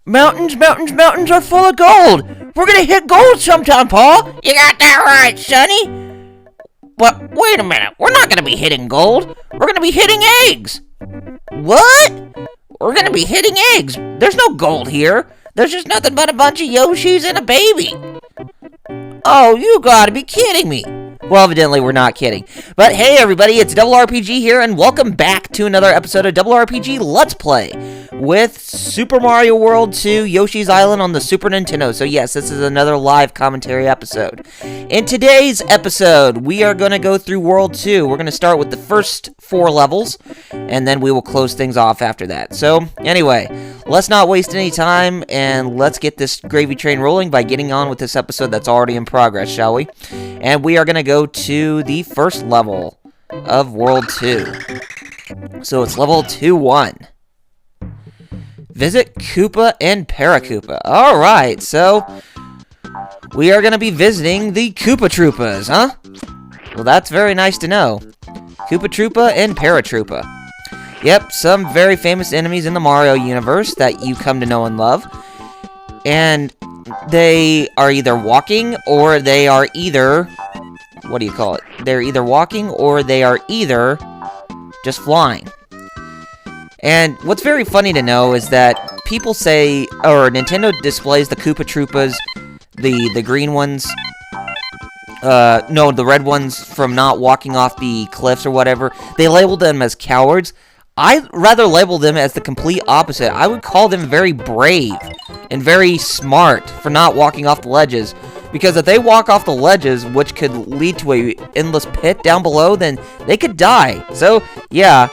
Mountains, mountains, mountains are full of gold. We're gonna hit gold sometime, Paul. You got that right, Sonny. But wait a minute, we're not gonna be hitting gold. We're gonna be hitting eggs. What? We're gonna be hitting eggs. There's no gold here. There's just nothing but a bunch of Yoshis and a baby. Oh, you gotta be kidding me. Well, evidently we're not kidding. But hey everybody, it's Double RPG here, and welcome back to another episode of Double RPG Let's Play with Super Mario World 2 Yoshi's Island on the Super Nintendo. So yes, this is another live commentary episode. In today's episode, we are going to go through World 2. We're going to start with the first 4 levels, and then we will close things off after that. So anyway, let's not waste any time, and let's get this gravy train rolling by getting on with this episode that's already in progress, shall we? And we are going to go to the first level of World 2. So it's level 2-1. Visit Koopa and Parakoopa. Alright, so we are going to be visiting the Koopa Troopas, huh? Well, that's very nice to know. Koopa Troopa and Paratroopa. Yep, some very famous enemies in the Mario universe that you come to know and love. And they are either walking or they are either... what do you call it? They're either walking or they are either just flying. And what's very funny to know is that people say, or Nintendo displays the Koopa Troopas, the green ones, no, the red ones from not walking off the cliffs or whatever, they label them as cowards. I'd rather label them as the complete opposite. I would call them very brave and very smart for not walking off the ledges. Because if they walk off the ledges, which could lead to a endless pit down below, then they could die. So, yeah.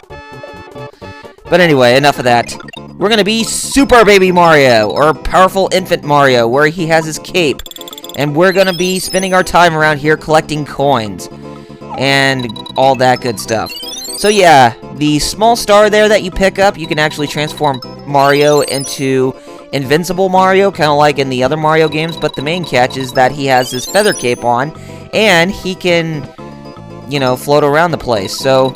But anyway, enough of that. We're going to be Super Baby Mario, or Powerful Infant Mario, where he has his cape. And we're going to be spending our time around here collecting coins. And all that good stuff. So yeah, the small star there that you pick up, you can actually transform Mario into Invincible Mario, kind of like in the other Mario games, but the main catch is that he has his feather cape on, and he can, you know, float around the place. So,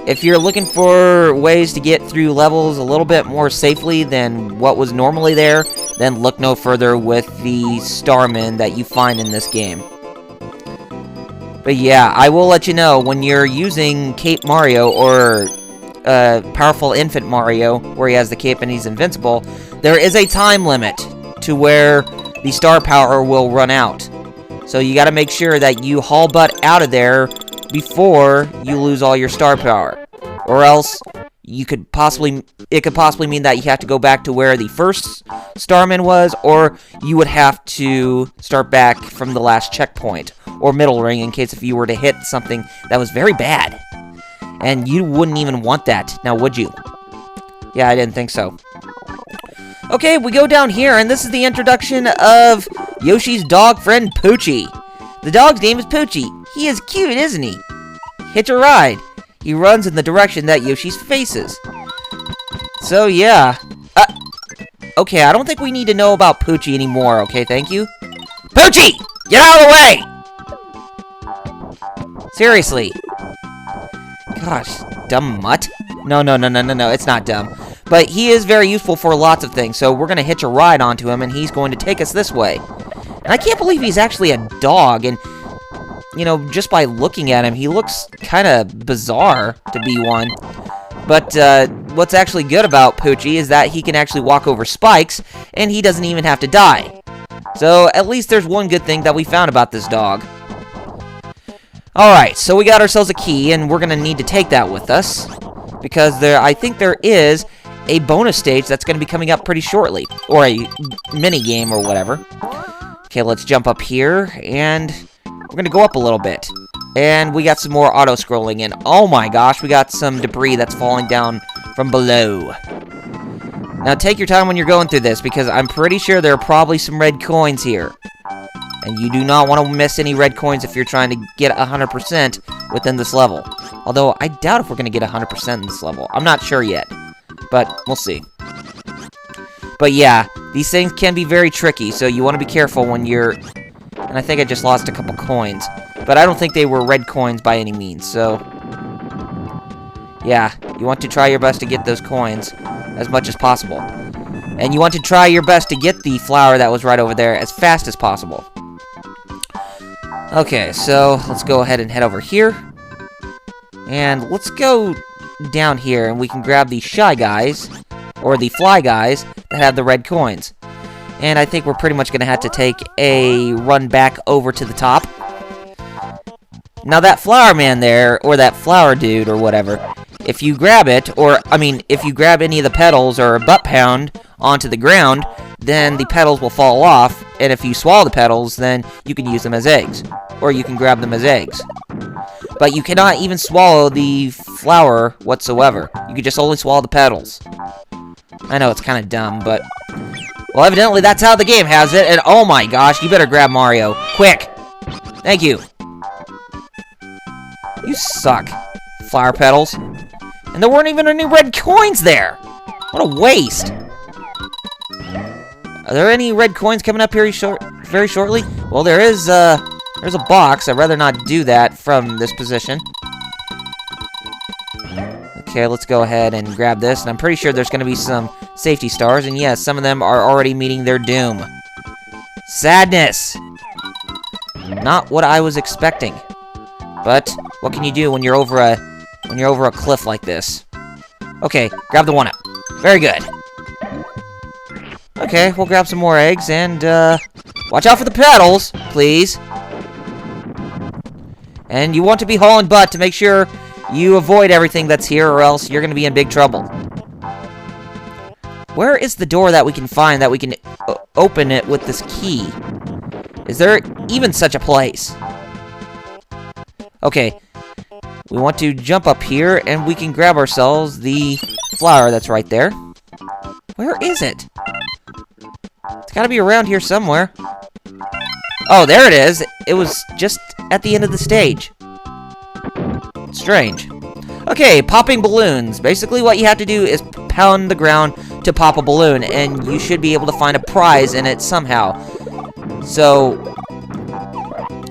if you're looking for ways to get through levels a little bit more safely than what was normally there, then look no further with the Starmen that you find in this game. But yeah, I will let you know, when you're using Cape Mario, or Powerful Infant Mario, where he has the cape and he's invincible, there is a time limit to where the star power will run out. So you gotta make sure that you haul butt out of there before you lose all your star power. Or else, it could possibly mean that you have to go back to where the first Starman was, or you would have to start back from the last checkpoint, or middle ring, in case if you were to hit something that was very bad. And you wouldn't even want that, now would you? Yeah, I didn't think so. Okay, we go down here, and this is the introduction of Yoshi's dog friend, Poochie. The dog's name is Poochie. He is cute, isn't he? Hitch a ride. He runs in the direction that Yoshi's faces. So, yeah. Okay, I don't think we need to know about Poochie anymore, okay, thank you? Poochie! Get out of the way! Seriously. Gosh, dumb mutt. No, it's not dumb. But he is very useful for lots of things, so we're going to hitch a ride onto him, and he's going to take us this way. And I can't believe he's actually a dog, and, you know, just by looking at him, he looks kind of bizarre to be one. But what's actually good about Poochie is that he can actually walk over spikes, and he doesn't even have to die. So at least there's one good thing that we found about this dog. Alright, so we got ourselves a key, and we're going to need to take that with us. Because I think there is a bonus stage that's going to be coming up pretty shortly. Or a mini-game or whatever. Okay, let's jump up here, and we're going to go up a little bit. And we got some more auto-scrolling, and oh my gosh, we got some debris that's falling down from below. Now take your time when you're going through this, because I'm pretty sure there are probably some red coins here. And you do not want to miss any red coins if you're trying to get 100% within this level. Although, I doubt if we're going to get 100% in this level. I'm not sure yet. But, we'll see. But yeah, these things can be very tricky, so you want to be careful when you're... And I think I just lost a couple coins. But I don't think they were red coins by any means, so... Yeah, you want to try your best to get those coins as much as possible. And you want to try your best to get the flower that was right over there as fast as possible. Okay, so let's go ahead and head over here. And let's go down here and we can grab the shy guys, or the fly guys, that have the red coins. And I think we're pretty much going to have to take a run back over to the top. Now that flower man there, or that flower dude, or whatever, if you grab it, or, I mean, if you grab any of the petals or a butt pound onto the ground, then the petals will fall off, and if you swallow the petals, then you can use them as eggs. Or you can grab them as eggs. But you cannot even swallow the flower whatsoever. You can just only swallow the petals. I know, it's kind of dumb, but... Well, evidently that's how the game has it, and oh my gosh, you better grab Mario. Quick! Thank you. You suck, flower petals. And there weren't even any red coins there! What a waste! Are there any red coins coming up here very shortly? Well, there's a box. I'd rather not do that from this position. Okay, let's go ahead and grab this. And I'm pretty sure there's going to be some safety stars. And yes, some of them are already meeting their doom. Sadness! Not what I was expecting. But what can you do when you're over a cliff like this? Okay, grab the 1-up. Very good. Okay, we'll grab some more eggs and watch out for the petals, please. And you want to be hauling butt to make sure you avoid everything that's here, or else you're going to be in big trouble. Where is the door that we can find that we can open it with this key? Is there even such a place? Okay, we want to jump up here, and we can grab ourselves the flower that's right there. Where is it? It's gotta be around here somewhere. Oh, there it is! It was just at the end of the stage. Strange. Okay, popping balloons. Basically what you have to do is pound the ground to pop a balloon, and you should be able to find a prize in it somehow. So,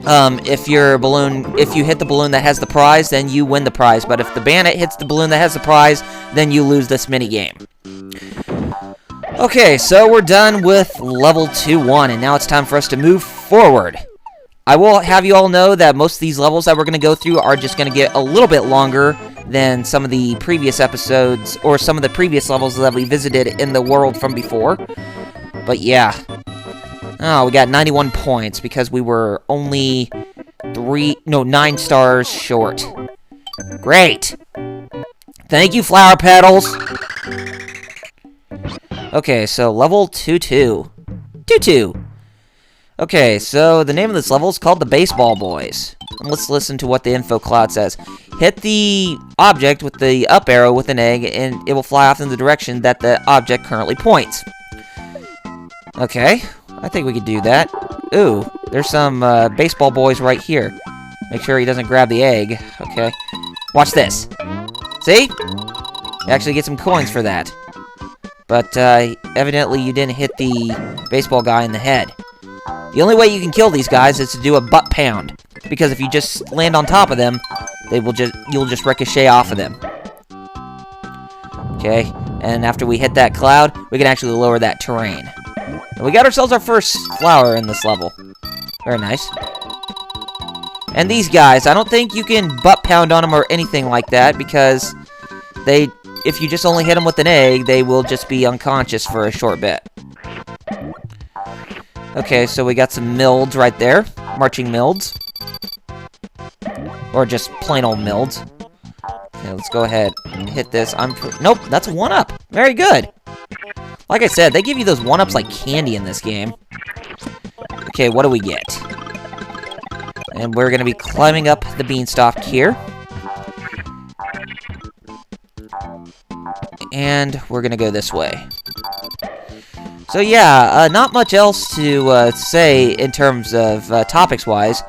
if you hit the balloon that has the prize, then you win the prize. But if the bandit hits the balloon that has the prize, then you lose this minigame. Okay, so we're done with level 2-1, and now it's time for us to move forward. I will have you all know that most of these levels that we're going to go through are just going to get a little bit longer than some of the previous episodes, or some of the previous levels that we visited in the world from before. But yeah. Oh, we got 91 points because we were only 9 stars short. Great! Thank you, flower petals! Okay, so level 2-2. 2-2. Okay, so the name of this level is called the Baseball Boys. And let's listen to what the info cloud says. Hit the object with the up arrow with an egg, and it will fly off in the direction that the object currently points. Okay, I think we could do that. Ooh, there's some baseball boys right here. Make sure he doesn't grab the egg. Okay, watch this. See? You actually get some coins for that. But evidently you didn't hit the baseball guy in the head. The only way you can kill these guys is to do a butt pound, because if you just land on top of them, you'll just ricochet off of them. Okay, and after we hit that cloud, we can actually lower that terrain. And we got ourselves our first flower in this level. Very nice. And these guys, I don't think you can butt pound on them or anything like that, because if you just only hit them with an egg, they will just be unconscious for a short bit. Okay, so we got some milds right there. Marching milds. Or just plain old milds. Okay, let's go ahead and hit this. Nope, that's a 1-up. Very good. Like I said, they give you those 1-ups like candy in this game. Okay, what do we get? And we're going to be climbing up the beanstalk here. And we're going to go this way. So yeah, not much else to say in terms of topics-wise.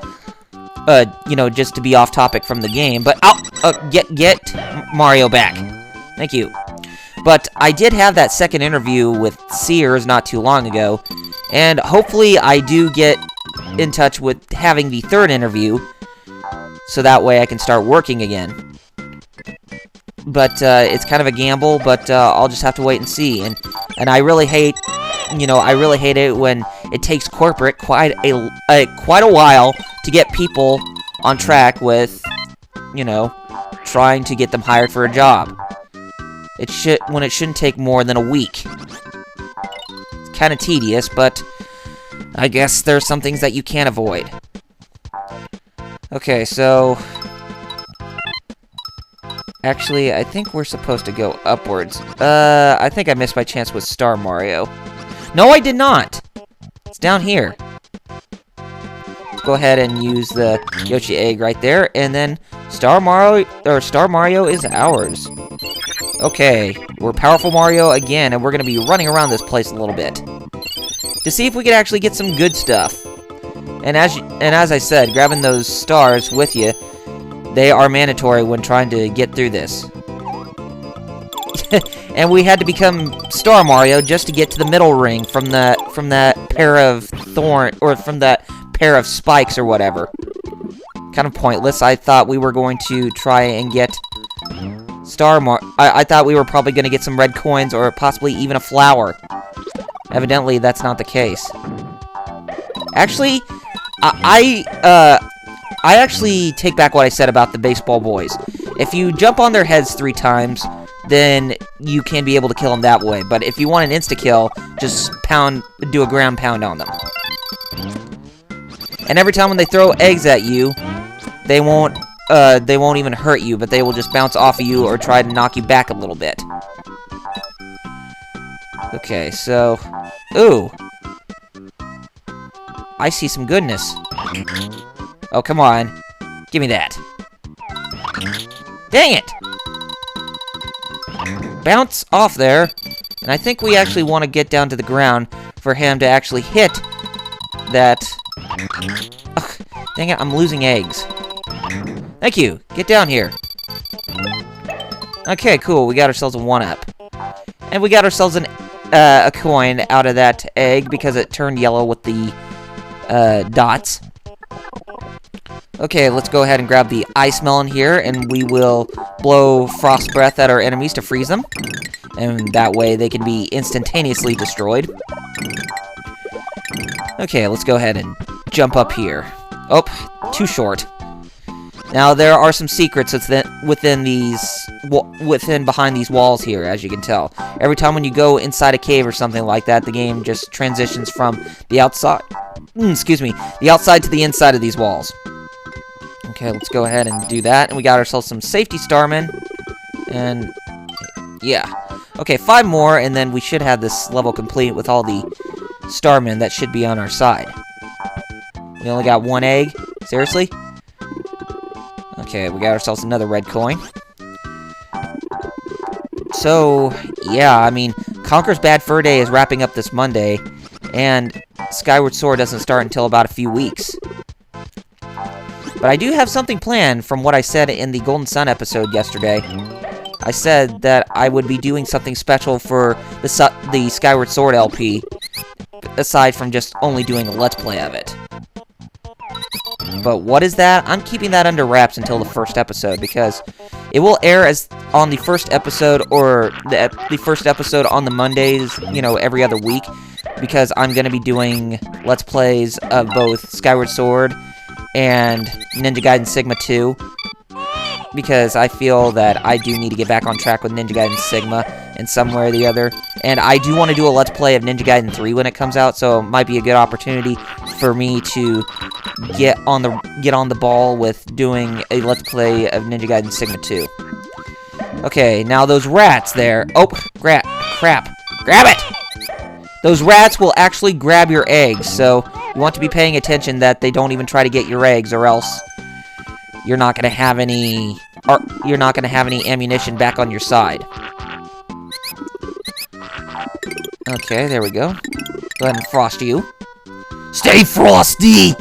Just to be off topic from the game. But get Mario back. Thank you. But I did have that second interview with Sears not too long ago, and hopefully I do get in touch with having the third interview, so that way I can start working again. but it's kind of a gamble, but I'll just have to wait and see. And I really hate, I really hate it when it takes corporate quite a while to get people on track with, trying to get them hired for a job. When it shouldn't take more than a week. It's kind of tedious, but I guess there's some things that you can't avoid. Okay, so actually, I think we're supposed to go upwards. I think I missed my chance with Star Mario. No, I did not! It's down here. Let's go ahead and use the Yoshi egg right there, and then Star Mario is ours. Okay, we're Powerful Mario again, and we're gonna be running around this place a little bit to see if we can actually get some good stuff. And as I said, grabbing those stars with you, they are mandatory when trying to get through this. And we had to become Star Mario just to get to the middle ring from that pair of from that pair of spikes or whatever. Kind of pointless. I thought we were going to try and get I thought we were probably going to get some red coins or possibly even a flower. Evidently, that's not the case. Actually, I actually take back what I said about the baseball boys. If you jump on their heads 3 times, then you can be able to kill them that way. But if you want an insta-kill, just do a ground pound on them. And every time when they throw eggs at you, they won't even hurt you, but they will just bounce off of you or try to knock you back a little bit. Okay, so... Ooh! I see some goodness. Oh, come on. Give me that. Dang it! Bounce off there. And I think we actually want to get down to the ground for him to actually hit that... Ugh, dang it, I'm losing eggs. Thank you. Get down here. Okay, cool. We got ourselves a 1-up. And we got ourselves a coin out of that egg because it turned yellow with the dots. Okay, let's go ahead and grab the ice melon here, and we will blow frost breath at our enemies to freeze them. And that way they can be instantaneously destroyed. Okay, let's go ahead and jump up here. Oh, too short. Now, there are some secrets behind these walls here, as you can tell. Every time when you go inside a cave or something like that, the game just transitions from the outside... the outside to the inside of these walls. Okay, let's go ahead and do that. And we got ourselves some safety starmen. And, yeah. Okay, 5 more, and then we should have this level complete with all the starmen that should be on our side. We only got 1 egg? Seriously? Okay, we got ourselves another red coin. So, yeah, I mean, Conker's Bad Fur Day is wrapping up this Monday, and Skyward Sword doesn't start until about a few weeks. But I do have something planned from what I said in the Golden Sun episode yesterday. I said that I would be doing something special for the Skyward Sword LP, aside from just only doing a Let's Play of it. But what is that? I'm keeping that under wraps until the first episode, because it will air as on the first episode, or the first episode on the Mondays, every other week, because I'm going to be doing Let's Plays of both Skyward Sword and Ninja Gaiden Sigma 2, because I feel that I do need to get back on track with Ninja Gaiden Sigma in some way or the other. And I do want to do a Let's Play of Ninja Gaiden 3 when it comes out, so it might be a good opportunity for me to get on the ball with doing a Let's Play of Ninja Gaiden Sigma 2. Okay, now those rats there... Oh, crap. Grab it! Those rats will actually grab your eggs, so you want to be paying attention that they don't even try to get your eggs, or else you're not going to have any... you're not going to have any ammunition back on your side. Okay, there we go. Go ahead and frost you. Stay frosty!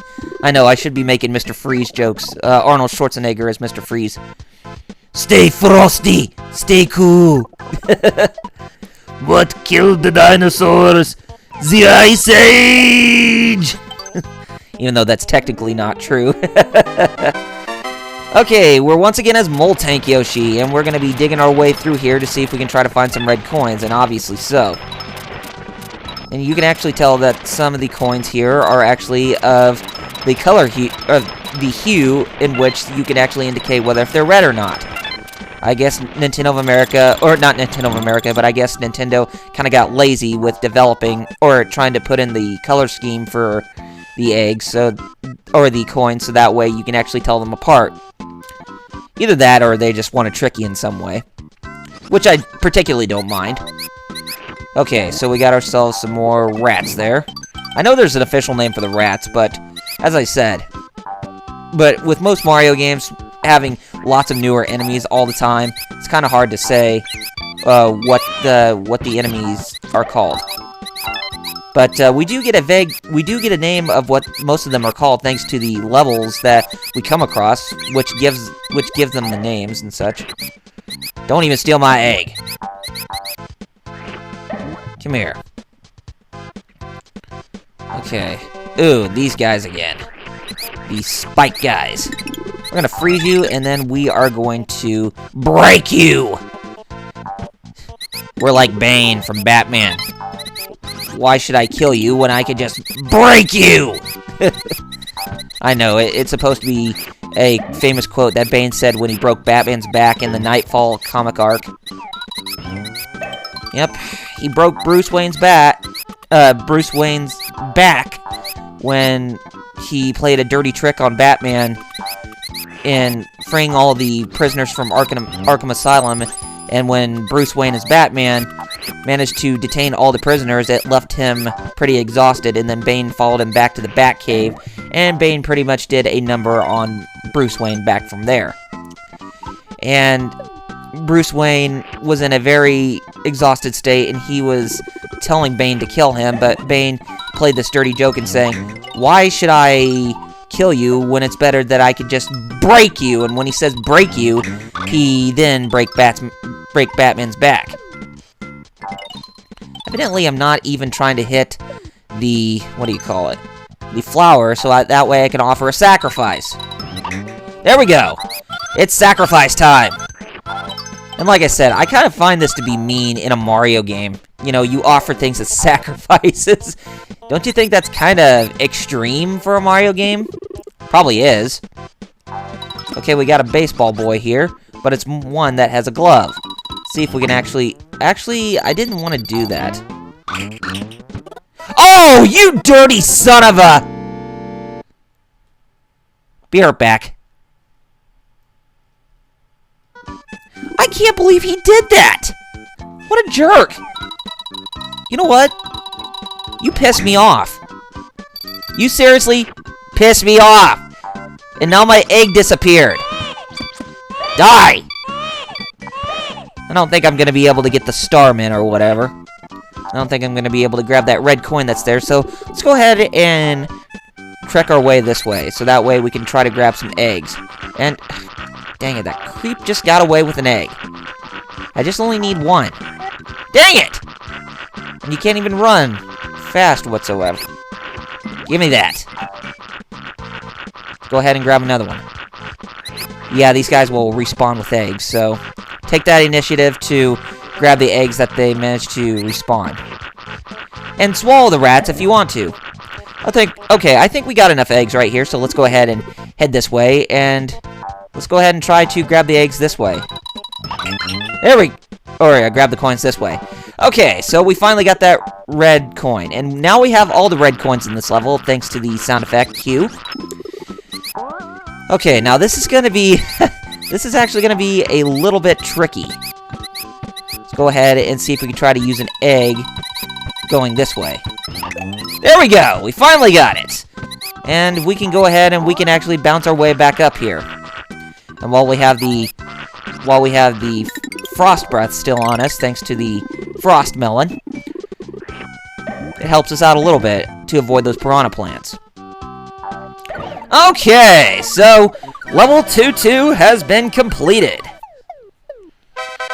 I know, I should be making Mr. Freeze jokes. Arnold Schwarzenegger as Mr. Freeze. Stay frosty! Stay cool! What killed the dinosaurs? The Ice Age! Even though that's technically not true. Okay, we're once again as Mole Tank Yoshi, and we're going to be digging our way through here to see if we can try to find some red coins, and obviously so. And you can actually tell that some of the coins here are actually of the color hue, the hue in which you can actually indicate whether if they're red or not. I guess Nintendo of America, or not Nintendo of America, but I guess Nintendo kind of got lazy with developing, or trying to put in the color scheme for the eggs, so, or the coins, so that way you can actually tell them apart. Either that, or they just want to trick you in some way. Which I particularly don't mind. Okay, so we got ourselves some more rats there. I know there's an official name for the rats, but, as I said, but with most Mario games having lots of newer enemies all the time, it's kind of hard to say what the enemies are called. But we do get a name of what most of them are called, thanks to the levels that we come across, which gives them the names and such. Don't even steal my egg. Come here. Okay. Ooh, these guys again. These spike guys. We're gonna freeze you, and then we are going to break you! We're like Bane from Batman. Why should I kill you when I could just break you? I know, it's supposed to be a famous quote that Bane said when he broke Batman's back in the Nightfall comic arc. Yep, he broke Bruce Wayne's back when he played a dirty trick on Batman in freeing all the prisoners from Arkham Asylum, and when Bruce Wayne as Batman managed to detain all the prisoners, it left him pretty exhausted, and then Bane followed him back to the Batcave, and Bane pretty much did a number on Bruce Wayne back from there. And Bruce Wayne was in a very exhausted state, and he was telling Bane to kill him, but Bane played this dirty joke and saying, "Why should I kill you when it's better that I could just break you?" And when he says break you, he then break Batman's back. Evidently, I'm not even trying to hit the, what do you call it? The flower, so that way I can offer a sacrifice. There we go! It's sacrifice time! And like I said, I kind of find this to be mean in a Mario game. You know, you offer things as sacrifices. Don't you think that's kind of extreme for a Mario game? Probably is. Okay, we got a baseball boy here, but it's one that has a glove. See if we can actually... Actually, I didn't want to do that. Oh, you dirty son of a... Be right back. I can't believe he did that! What a jerk! You know what? You pissed me off. You seriously pissed me off! And now my egg disappeared. Die! I don't think I'm going to be able to get the Starman or whatever. I don't think I'm going to be able to grab that red coin that's there, so let's go ahead and trek our way this way, so that way we can try to grab some eggs. And, dang it, that creep just got away with an egg. I just only need one. Dang it! And you can't even run fast whatsoever. Give me that. Let's go ahead and grab another one. Yeah, these guys will respawn with eggs, so take that initiative to grab the eggs that they managed to respawn. And swallow the rats if you want to. Okay, I think we got enough eggs right here, so let's go ahead and head this way, and let's go ahead and try to grab the eggs this way. There we... Or, grab the coins this way. Okay, so we finally got that red coin, and now we have all the red coins in this level, thanks to the sound effect cue. Okay, now this is gonna be... this is actually gonna be a little bit tricky. Let's go ahead and see if we can try to use an egg going this way. There we go! We finally got it! And we can go ahead and we can actually bounce our way back up here. And while we have the frost breath still on us, thanks to the frost melon, it helps us out a little bit to avoid those piranha plants. Okay, so level 2-2 has been completed.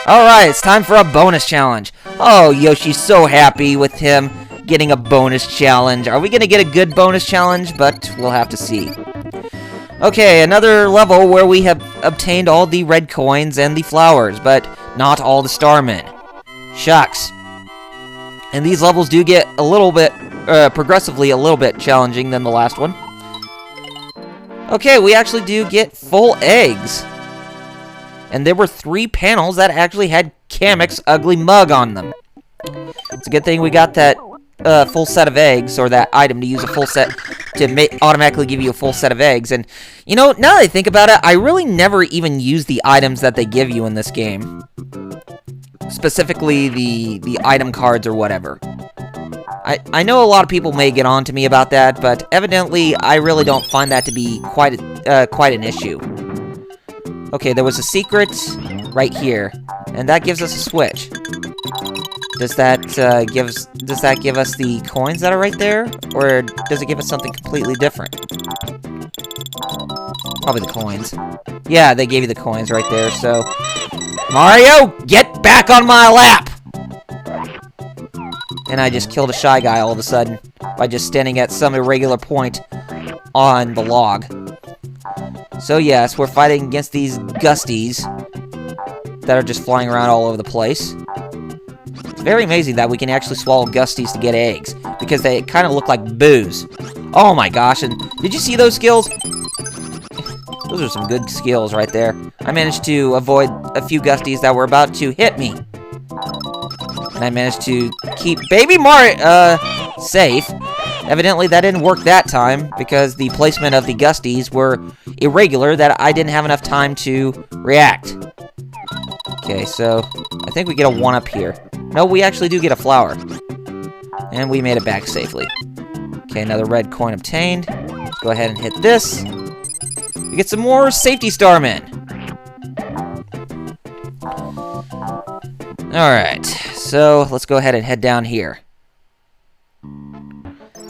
Alright, it's time for a bonus challenge. Oh, Yoshi's so happy with him getting a bonus challenge. Are we going to get a good bonus challenge? But we'll have to see. Okay, another level where we have obtained all the red coins and the flowers, but not all the starmen. Shucks. And these levels do get a little bit, progressively a little bit challenging than the last one. Okay, we actually do get full eggs. And there were 3 panels that actually had Kamek's ugly mug on them. It's a good thing we got that full set of eggs, or that item to use a full set, to automatically give you a full set of eggs. And, you know, now that I think about it, I really never even use the items that they give you in this game. Specifically, the item cards or whatever. I know a lot of people may get on to me about that, but evidently I really don't find that to be quite an issue. Okay, there was a secret right here, and that gives us a switch. Does that give us the coins that are right there, or does it give us something completely different? Probably the coins. Yeah, they gave you the coins right there. So, Mario, get back on my lap! And I just killed a shy guy all of a sudden by just standing at some irregular point on the log. So yes, we're fighting against these gusties that are just flying around all over the place. It's very amazing that we can actually swallow gusties to get eggs, because they kind of look like booze. Oh my gosh, and did you see those skills? Those are some good skills right there. I managed to avoid a few gusties that were about to hit me. And I managed to keep Baby Mario safe. Evidently that didn't work that time, because the placement of the gusties were irregular, that I didn't have enough time to react. Okay, so I think we get a 1-up here. No, we actually do get a flower. And we made it back safely. Okay, another red coin obtained. Let's go ahead and hit this. We get some more safety starmen. Alright, so let's go ahead and head down here.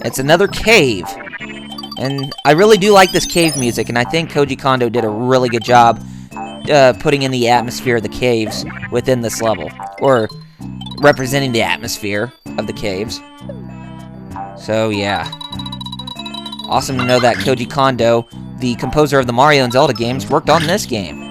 It's another cave. And I really do like this cave music, and I think Koji Kondo did a really good job putting in the atmosphere of the caves within this level. Or representing the atmosphere of the caves. So, yeah. Awesome to know that Koji Kondo, the composer of the Mario and Zelda games, worked on this game.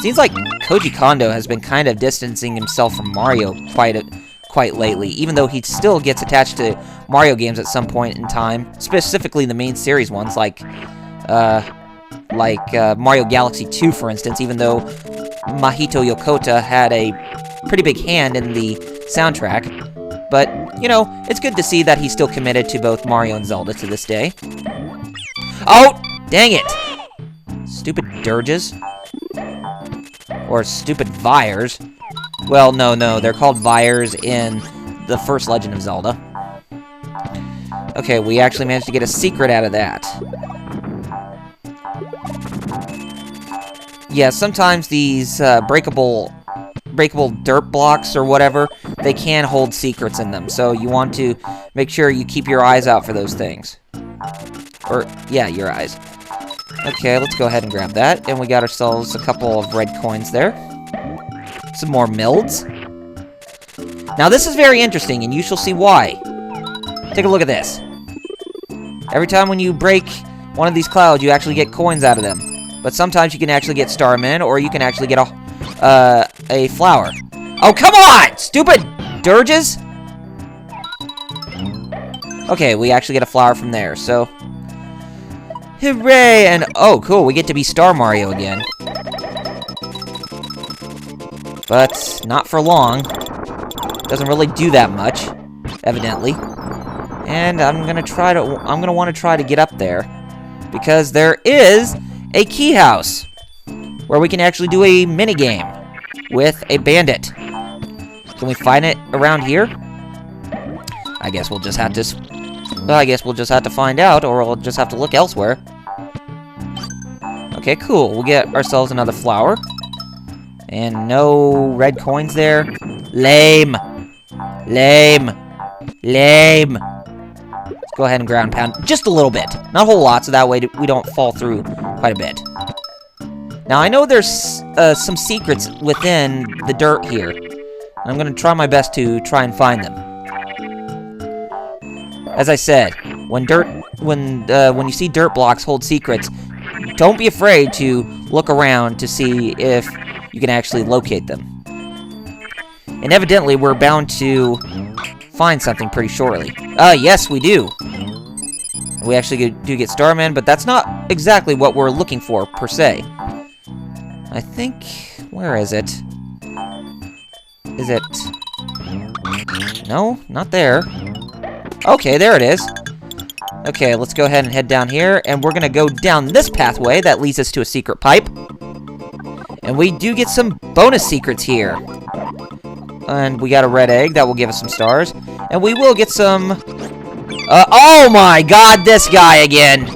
Seems like Koji Kondo has been kind of distancing himself from Mario quite lately, even though he still gets attached to Mario games at some point in time, specifically the main series ones, like Mario Galaxy 2, for instance, even though Mahito Yokota had a pretty big hand in the soundtrack. But, you know, it's good to see that he's still committed to both Mario and Zelda to this day. Oh, dang it! Stupid dirges. Or stupid Vires. Well, no, they're called Vires in the first Legend of Zelda. Okay, we actually managed to get a secret out of that. Yeah, sometimes these breakable dirt blocks or whatever, they can hold secrets in them. So you want to make sure you keep your eyes out for those things. Or, yeah, your eyes. Okay, let's go ahead and grab that. And we got ourselves a couple of red coins there. Some more milds. Now this is very interesting, and you shall see why. Take a look at this. Every time when you break one of these clouds, you actually get coins out of them. But sometimes you can actually get starmen, or you can actually get a flower. Oh, come on! Stupid dirges! Okay, we actually get a flower from there, so... Hooray! And, oh, cool, we get to be Star Mario again. But, not for long. Doesn't really do that much, evidently. And I'm gonna want to try to get up there. Because there is a key house. Where we can actually do a minigame with a bandit. Can we find it around here? I guess we'll just have to find out, or we'll just have to look elsewhere. Okay, cool. We'll get ourselves another flower. And no red coins there. Lame. Lame. Lame. Let's go ahead and ground pound just a little bit. Not a whole lot, so that way we don't fall through quite a bit. Now, I know there's some secrets within the dirt here. I'm going to try my best to try and find them. As I said, when you see dirt blocks hold secrets, don't be afraid to look around to see if you can actually locate them. And evidently, we're bound to find something pretty shortly. Yes, we do. We actually do get Starman, but that's not exactly what we're looking for, per se. I think... Where is it? Is it... No, not there. Okay, there it is. Okay, let's go ahead and head down here, and we're gonna go down this pathway that leads us to a secret pipe. And we do get some bonus secrets here. And we got a red egg that will give us some stars. And we will get some... oh my god, this guy again!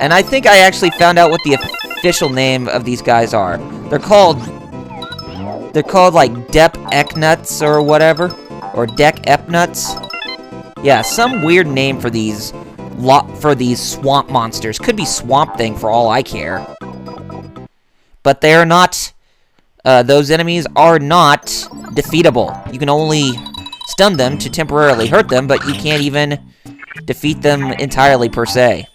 And I think I actually found out what the official name of these guys are. They're called, like, Dep Eknuts or whatever. Or Dek Epnuts. Yeah, some weird name for these swamp monsters. Could be Swamp Thing for all I care. But they are not... those enemies are not defeatable. You can only stun them to temporarily hurt them, but you can't even defeat them entirely per se.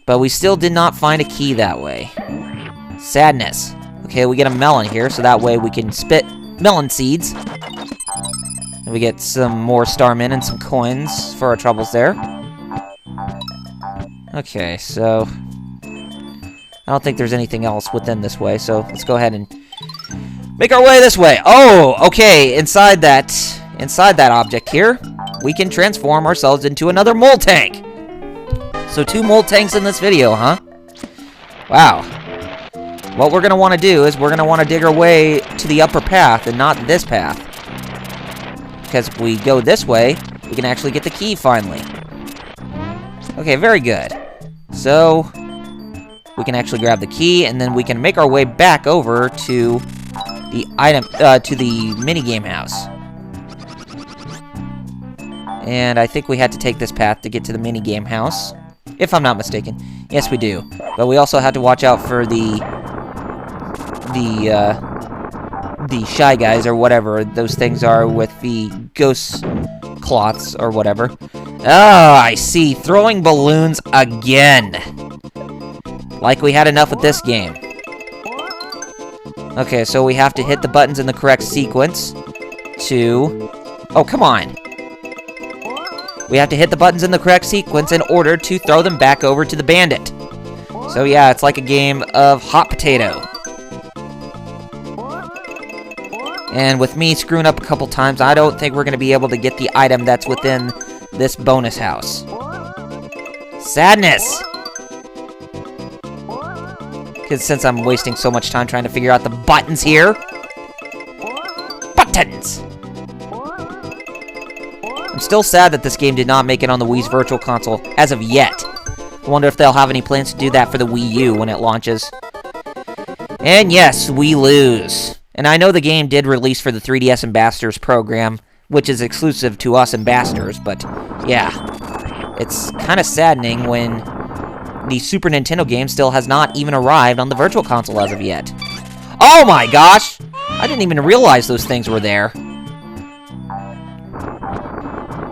But we still did not find a key that way. Sadness. Okay, we get a melon here, so that way we can spit melon seeds. And we get some more Starmen and some coins for our troubles there. Okay, so... I don't think there's anything else within this way, so let's go ahead and make our way this way. Oh, okay, inside that object here, we can transform ourselves into another mole tank. So 2 mole tanks in this video, huh? Wow. What we're going to want to do is we're going to want to dig our way to the upper path and not this path. Because if we go this way, we can actually get the key finally. Okay, very good. So... we can actually grab the key, and then we can make our way back over to the minigame house. And I think we had to take this path to get to the minigame house, if I'm not mistaken. Yes, we do. But we also have to watch out for the Shy Guys, or whatever those things are with the ghost cloths, or whatever. Oh, I see. Throwing balloons again. Like we had enough with this game. Okay, so we have to hit the buttons in the correct sequence to... Oh, come on. We have to hit the buttons in the correct sequence in order to throw them back over to the bandit. So yeah, it's like a game of hot potato. And with me screwing up a couple times, I don't think we're going to be able to get the item that's within this bonus house. Sadness! Because since I'm wasting so much time trying to figure out the buttons here. Buttons! I'm still sad that this game did not make it on the Wii's Virtual Console as of yet. I wonder if they'll have any plans to do that for the Wii U when it launches. And yes, we lose. And I know the game did release for the 3DS Ambassadors program, which is exclusive to us Ambassadors, but yeah. It's kind of saddening when the Super Nintendo game still has not even arrived on the Virtual Console as of yet. Oh my gosh! I didn't even realize those things were there.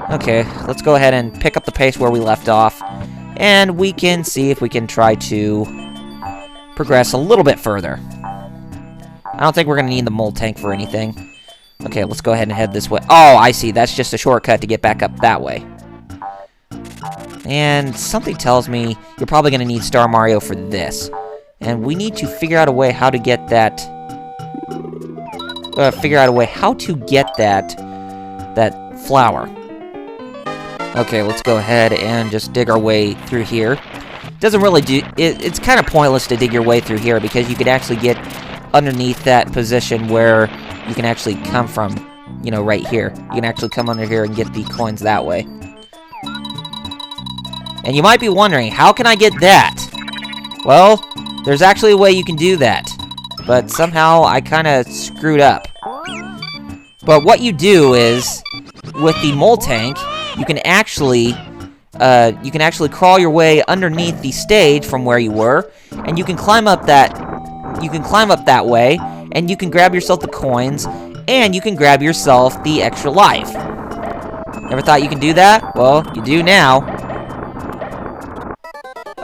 Okay, let's go ahead and pick up the pace where we left off. And we can see if we can try to progress a little bit further. I don't think we're going to need the mole tank for anything. Okay, let's go ahead and head this way. Oh, I see. That's just a shortcut to get back up that way. And something tells me you're probably going to need Star Mario for this. And we need to figure out a way how to get that... that flower. Okay, let's go ahead and just dig our way through here. Doesn't really do... It's kind of pointless to dig your way through here because you could actually get underneath that position where you can actually come from, you know, right here. You can actually come under here and get the coins that way. And you might be wondering, how can I get that? Well, there's actually a way you can do that. But somehow I kind of screwed up. But what you do is, with the mole tank, you can actually crawl your way underneath the stage from where you were, and you can climb up that way, and you can grab yourself the coins, and you can grab yourself the extra life. Never thought you could do that? Well, you do now.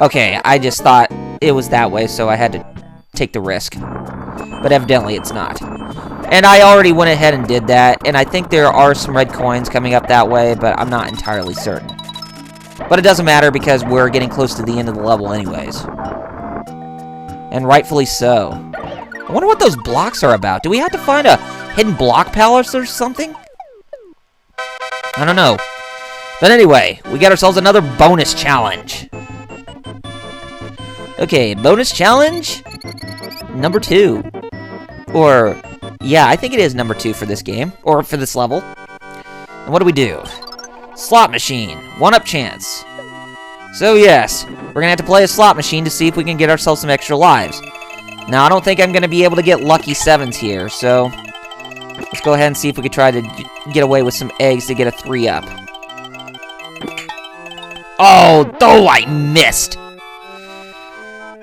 Okay, I just thought it was that way, so I had to take the risk. But evidently it's not. And I already went ahead and did that, and I think there are some red coins coming up that way, but I'm not entirely certain. But it doesn't matter because we're getting close to the end of the level anyways. And rightfully so. I wonder what those blocks are about. Do we have to find a hidden block palace or something? I don't know. But anyway, we got ourselves another bonus challenge. Okay, bonus challenge number 2. Or, yeah, I think it is number 2 for this game. Or for this level. And what do we do? Slot machine. 1-up chance. So yes, we're gonna have to play a slot machine to see if we can get ourselves some extra lives. Now, I don't think I'm gonna be able to get lucky 7s here, so let's go ahead and see if we can try to get away with some eggs to get a 3-up. Oh, I missed!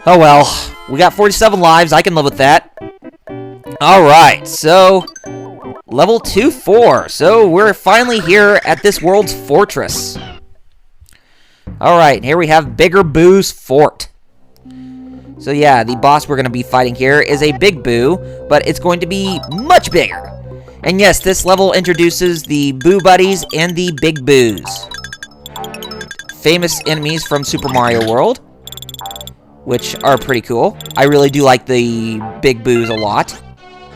Oh well, we got 47 lives, I can live with that. Alright, so level 2-4. So we're finally here at this world's fortress. Alright, here we have Bigger Boo's Fort. So yeah, the boss we're going to be fighting here is a Big Boo, but it's going to be much bigger. And yes, this level introduces the Boo Buddies and the Big Boos. Famous enemies from Super Mario World, which are pretty cool. I really do like the Big Boos a lot.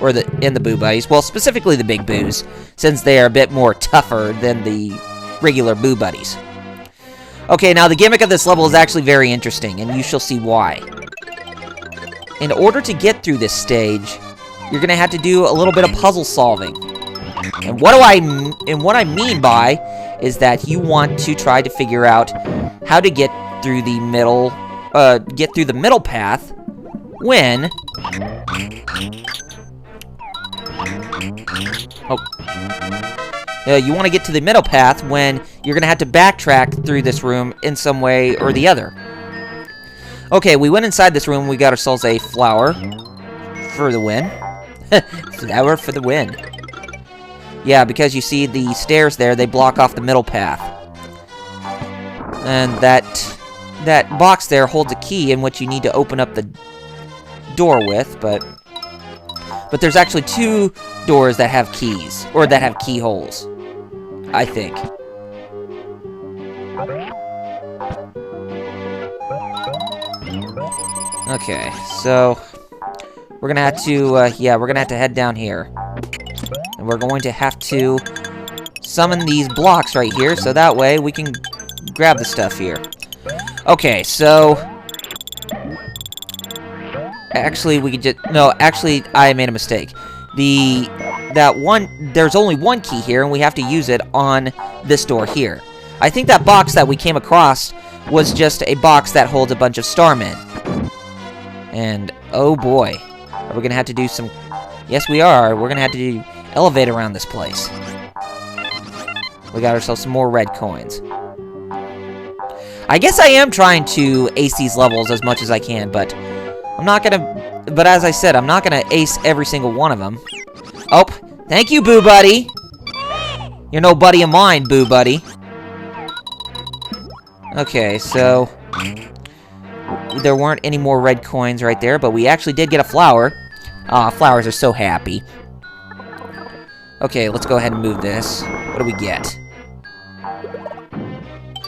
Or the Boo Buddies. Well, specifically the Big Boos, since they are a bit more tougher than the regular Boo Buddies. Okay, now the gimmick of this level is actually very interesting, and you shall see why. In order to get through this stage, you're going to have to do a little bit of puzzle solving. And what I mean by is that you want to try to figure out how to get through the middle path when you want to get to the middle path when you're going to have to backtrack through this room in some way or the other. Okay, we went inside this room. We got ourselves a flower for the win. Flower for the win. Yeah, because you see the stairs there, they block off the middle path. And that box there holds a key in which you need to open up the door with, but there's actually 2 doors that have keys, or that have keyholes, I think. Okay, so we're gonna have to, we're gonna have to head down here. And we're going to have to summon these blocks right here, so that way we can grab the stuff here. Okay, so actually, we could just... No, actually, I made a mistake. There's only 1 key here, and we have to use it on this door here. I think that box that we came across was just a box that holds a bunch of starmen. And, oh boy. Are we going to have to do some... Yes, we are. We're going to have to do elevate around this place. We got ourselves some more red coins. I guess I am trying to ace these levels as much as I can, but I'm not gonna... But as I said, I'm not gonna ace every single one of them. Oh, thank you, Boo Buddy! You're no buddy of mine, Boo Buddy. Okay, so... There weren't any more red coins right there, but we actually did get a flower. Aw, flowers are so happy. Okay, let's go ahead and move this. What do we get?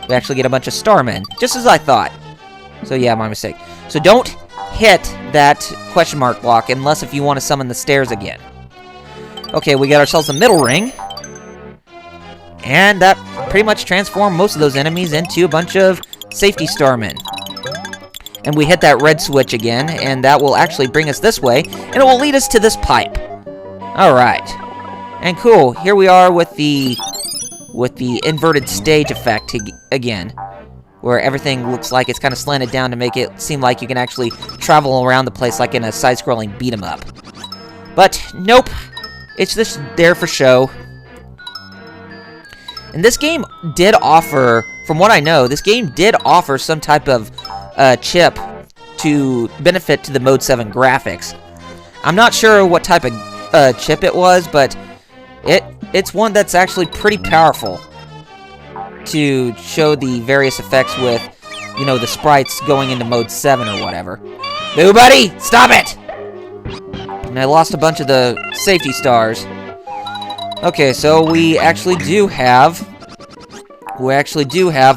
We actually get a bunch of starmen, just as I thought. So yeah, my mistake. So don't hit that question mark block unless if you want to summon the stairs again. Okay, we got ourselves a middle ring. And that pretty much transformed most of those enemies into a bunch of safety starmen. And we hit that red switch again, and that will actually bring us this way, and it will lead us to this pipe. Alright. And cool, here we are with the inverted stage effect again, where everything looks like it's kind of slanted down to make it seem like you can actually travel around the place like in a side-scrolling beat-em-up. But, nope. It's just there for show. And this game did offer, from what I know, this game did offer some type of chip to benefit to the Mode 7 graphics. I'm not sure what type of chip it was, but it's one that's actually pretty powerful to show the various effects with you know, the sprites going into mode 7 or whatever. Boo Buddy, stop it! And I lost a bunch of the safety stars. Okay, so we actually do have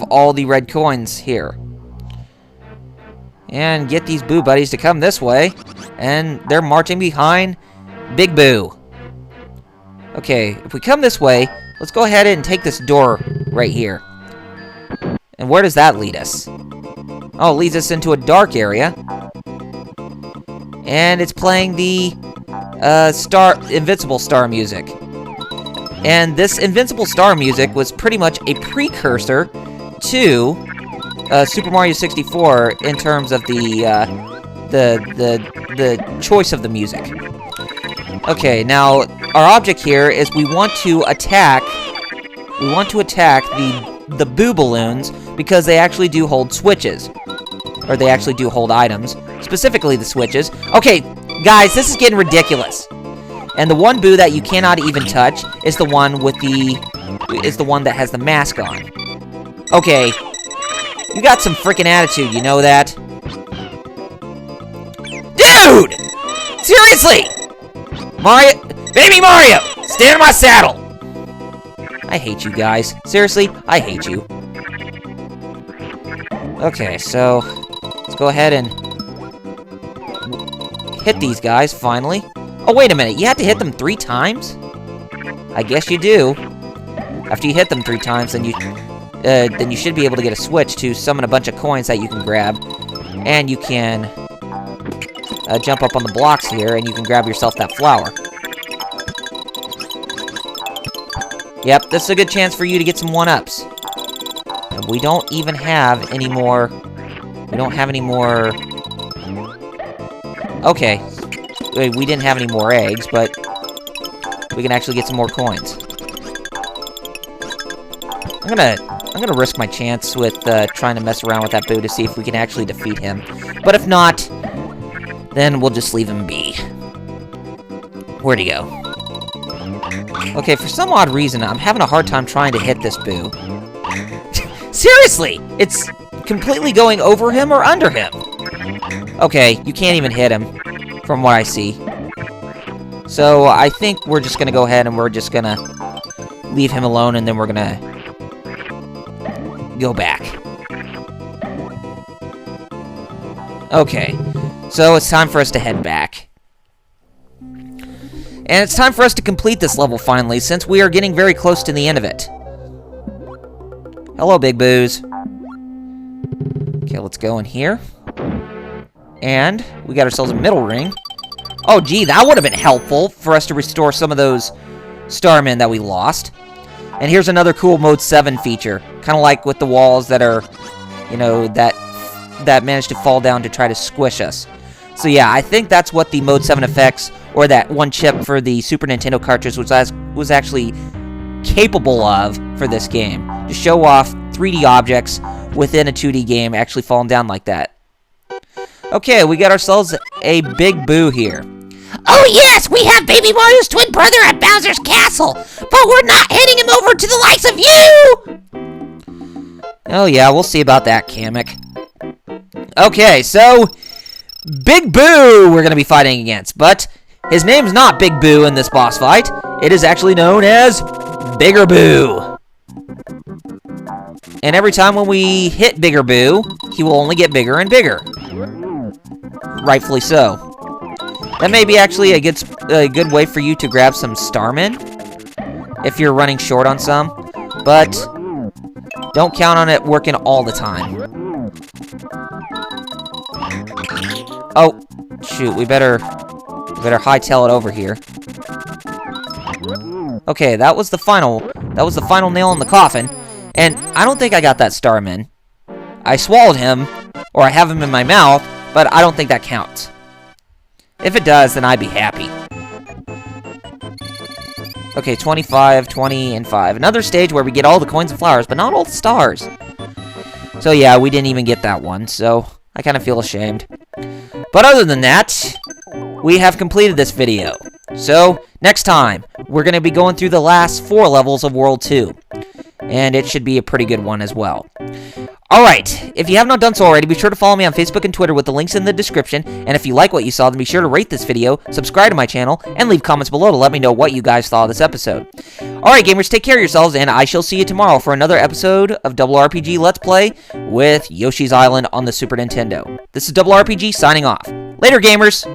all the red coins here. And get these Boo Buddies to come this way. And they're marching behind Big Boo. Okay, if we come this way, let's go ahead and take this door right here. And where does that lead us? Oh, it leads us into a dark area. And it's playing the Invincible Star music. And this Invincible Star music was pretty much a precursor to Super Mario 64 in terms of the choice of the music. Okay, now our object here is we want to attack the Boo Balloons because they actually do hold switches. Or they actually do hold items. Specifically the switches. Okay, guys, this is getting ridiculous. And the one Boo that you cannot even touch is the one that has the mask on. Okay. You got some freaking attitude, you know that? Dude! Seriously! Mario, baby Mario, stand in my saddle! I hate you guys. Seriously, I hate you. Okay, so let's go ahead and hit these guys, finally. Oh, wait a minute, you have to hit them 3 times? I guess you do. After you hit them 3 times, then you should be able to get a switch to summon a bunch of coins that you can grab. And you can jump up on the blocks here, and you can grab yourself that flower. Yep, this is a good chance for you to get some 1-ups. And we don't even have any more... We don't have any more... Okay. We didn't have any more eggs, but we can actually get some more coins. I'm gonna risk my chance with trying to mess around with that Boo to see if we can actually defeat him. But if not, then we'll just leave him be. Where'd he go? Okay, for some odd reason, I'm having a hard time trying to hit this Boo. Seriously! It's completely going over him or under him. Okay, you can't even hit him, from what I see. So, I think we're just gonna go ahead and we're just gonna leave him alone, and then we're gonna go back. Okay, so it's time for us to head back. And it's time for us to complete this level finally, since we are getting very close to the end of it. Hello, Big Boos. Okay, let's go in here. And we got ourselves a middle ring. Oh, gee, that would have been helpful for us to restore some of those Starmen that we lost. And here's another cool Mode 7 feature. Kind of like with the walls that are, you know, that managed to fall down to try to squish us. So yeah, I think that's what the Mode 7 effects, or that one chip for the Super Nintendo cartridge was actually capable of for this game. To show off 3D objects within a 2D game actually falling down like that. Okay, we got ourselves a Big Boo here. Oh yes, we have Baby Mario's twin brother at Bowser's castle, but we're not handing him over to the likes of you! Oh yeah, we'll see about that, Kamek. Okay, so Big Boo we're going to be fighting against, but his name's not Big Boo in this boss fight. It is actually known as Bigger Boo. And every time when we hit Bigger Boo, he will only get bigger and bigger. Rightfully so. That may be actually a good way for you to grab some Starmen, if you're running short on some, but don't count on it working all the time. Oh, shoot, we better hightail it over here. Okay, that was the final nail in the coffin, and I don't think I got that Starman. I swallowed him, or I have him in my mouth, but I don't think that counts. If it does, then I'd be happy. Okay, 25, 20, and 5. Another stage where we get all the coins and flowers, but not all the stars. So yeah, we didn't even get that one, so I kind of feel ashamed. But other than that, we have completed this video. So, next time, we're going to be going through the last 4 levels of World 2. And it should be a pretty good one as well. Alright, if you have not done so already, be sure to follow me on Facebook and Twitter with the links in the description, and if you like what you saw, then be sure to rate this video, subscribe to my channel, and leave comments below to let me know what you guys thought of this episode. Alright gamers, take care of yourselves, and I shall see you tomorrow for another episode of RRPG Let's Play with Yoshi's Island on the Super Nintendo. This is RRPG signing off. Later gamers!